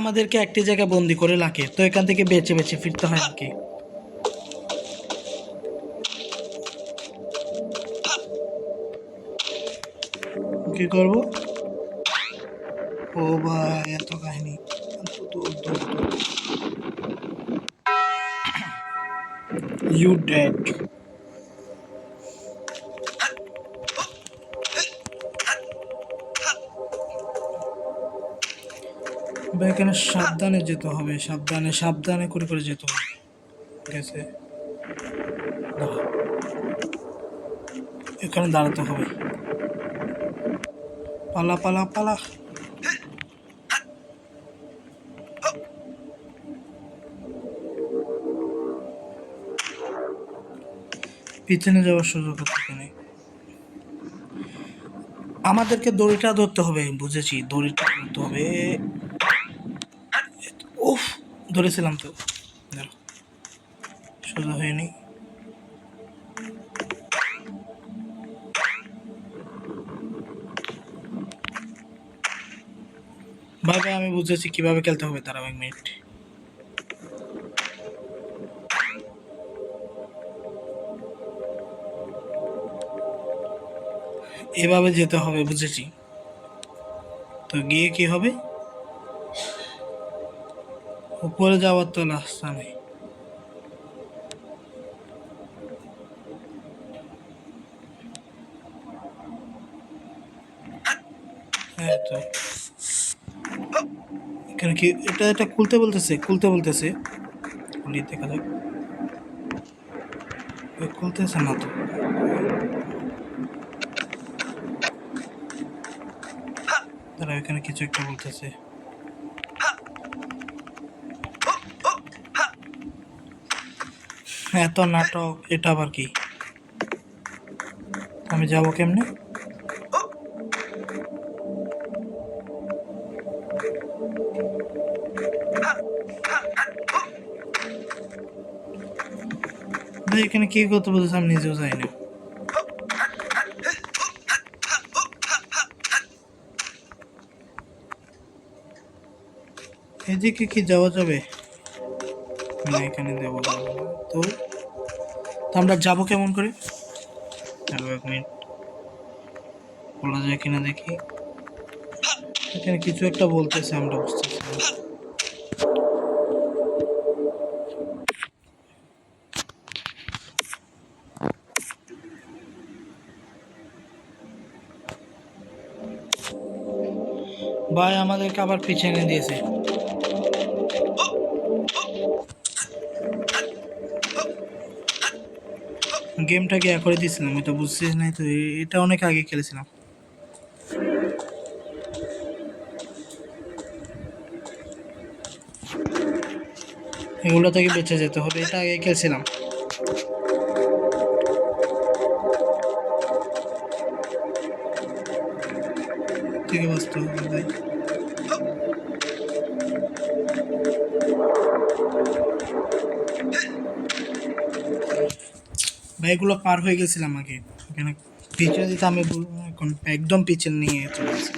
আমাদেরকে একটি জায়গায় বন্দি করে রাখে, তো এখান থেকে বেঁচে বেঁচে ফিরতে হয় আর কি। কি করব? ও ভাই এত কাহিনী। You dead. এখানে সাবধানে যেতে হবে, সাবধানে সাবধানে করে করে যেতে হবে। ঠিক আছে, এখানে দাঁড়াতে হবে। পালা পালা পালা। পিছনে যাওয়ার সুযোগ হচ্ছে নেই। আমাদেরকে দড়িটা ধরতে হবে, বুঝেছি, দড়িটা ধরতে হবে। উফ, ধরেছিলাম তো, সোজা হয়নি। ভাই ভাই আমি বুঝেছি কিভাবে খেলতে হবে, দাঁড়াও 1 মিনিট। এভাবে যেতে হবে, বুঝেছি। তো গিয়ে কি হবে? উপরে যাওয়ার তো রাস্তা নেই। হ্যাঁ তো এখানে কি এটা এটা খুলতে বলতেছে, খুলতে বলতেছে। খুলি দেখা যাক। খুলতেছে না তো। দাঁড়াও, এখানে কিছু একটা বলতেছে। এত নাটক, এটা আবার কি? আমি যাব কেমনে? ভাই এখানে কি করতে বলতেছে আমি নিজেও জানি না। এদিকে কি যাওয়া যাবে না? এখানে যাবো তো। আমরা যাবো কেমন করে? 1 মিনিট, বলা যায় কিনা দেখি। এখানে কিছু একটা বলতেছে, আমরা বুঝতেছি না। ভাই আমাদেরকে আবার পিছনে দিয়েছে। গেমটা কি করে দিয়েছিলাম এটা বুঝছিস নাই তো? এটা অনেক আগে খেলেছিলাম। এগুলো থেকে বেঁচে যেতে হবে, এটা আগে খেলছিলাম। থেকে বাঁচতে হবে ভাই। ভাই এগুলো পার হয়ে গেছিলাম আগে, এখানে পিছনে দিতে আমি এখন একদম পিছনে নিয়ে চলে আসি।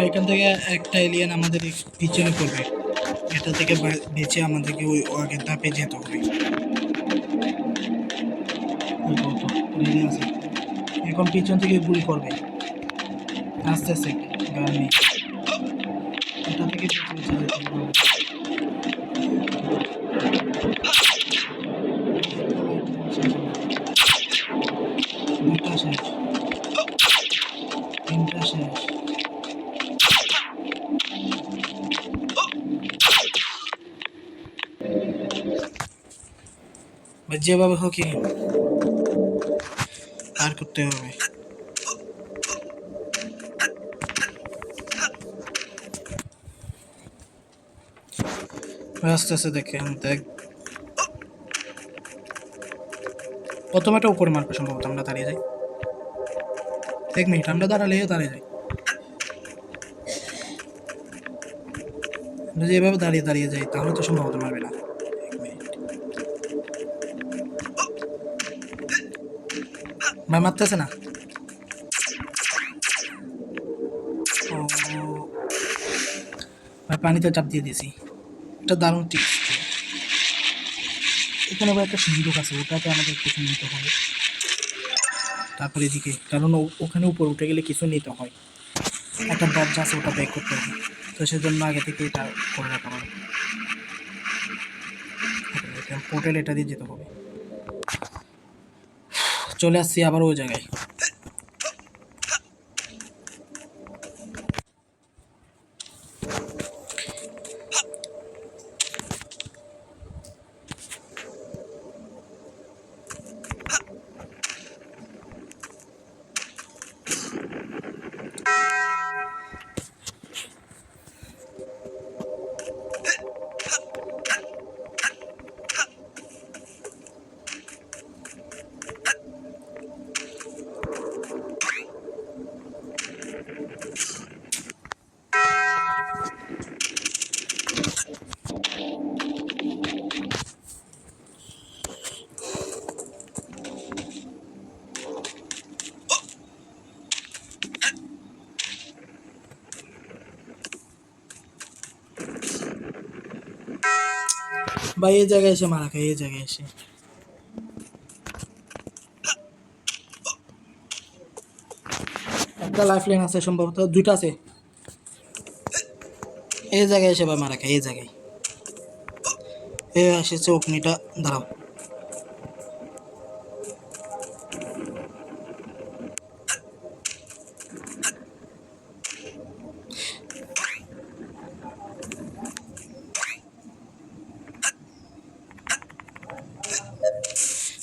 এখান থেকে একটা এলিয়েন আমাদের পিছনে পড়বে, এটা থেকে বেঁচে আমাদেরকে ওই আগের ধাপে যেতে হবে। এখন পিছন থেকে গুলি করবে, আস্তে আস্তে গান নেই, এটা থেকে বেঁচে যেতে হবে। দুটা শেষ, তিনটা শেষ। বা যেভাবে হোক পার করতে হবে। আস্তে আস্তে দেখেন, দেখ প্রথমে একটা উপরে মারবে সম্ভবত, আমরা দাঁড়িয়ে যাই। 1 মিনিট, আমরা দাঁড়িয়ে যাই। যদি এভাবে দাঁড়িয়ে যাই তাহলে তো সম্ভবত মারবে না। 1 মিনিট ভাই, মারতেছে না। ও ভাই, পানিতে চাপ দিয়ে দিয়েছি। এটা দারুণ টিপস। এখানে আবার একটা সুন্দর আছে, ওটাতে আমাদের কিছু নিতে হবে। তারপরে এদিকে, কারণ ওখানে উপরে উঠে গেলে কিছু নিতে হয়। একটা দরজা আছে, ওটা ব্যাক করতে হবে, তো সেজন্য আগে থেকে এটা করে রাখা হবে। পোর্টাল এটা দিয়ে যেতে হবে। চলে আসছি আবার ওই জায়গায়। ভাই এই জায়গায় এসে মারা খাই, এই জায়গায় এসে। একটা লাইফ লাইন আছে সম্ভবত, দুইটা আছে। এই জায়গায় এসে ভাই মারা খাই, এই জায়গায়। এ এসেছে অগ্নিটা, দাঁড়াও।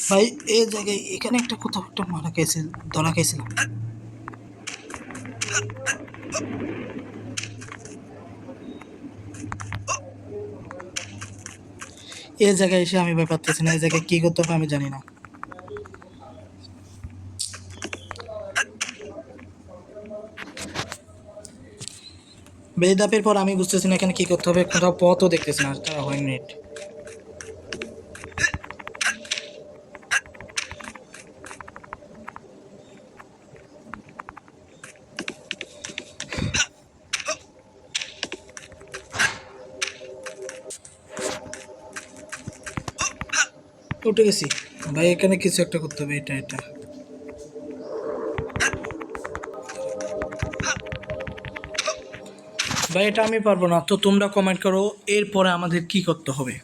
ভাই এই জায়গায়, এখানে একটা কোথাও একটা মারা খেয়েছিল, ধরা খেয়েছিলাম। এই জায়গায় এসে আমি ভয় পাচ্ছি না, এই জায়গায় কি করতে হবে আমি জানি না। বেদাপের পর আমি বুঝতেছি না এখানে কি করতে হবে, কোথাও পথও দেখতেছি না। 1 মিনিট। উঠে গেছি ভাই, এখানে কিছু একটা করতে হবে। এটা ভাই, এটা আমি পারবো না, তো তোমরা কমেন্ট করো এরপরে আমাদের কি করতে হবে।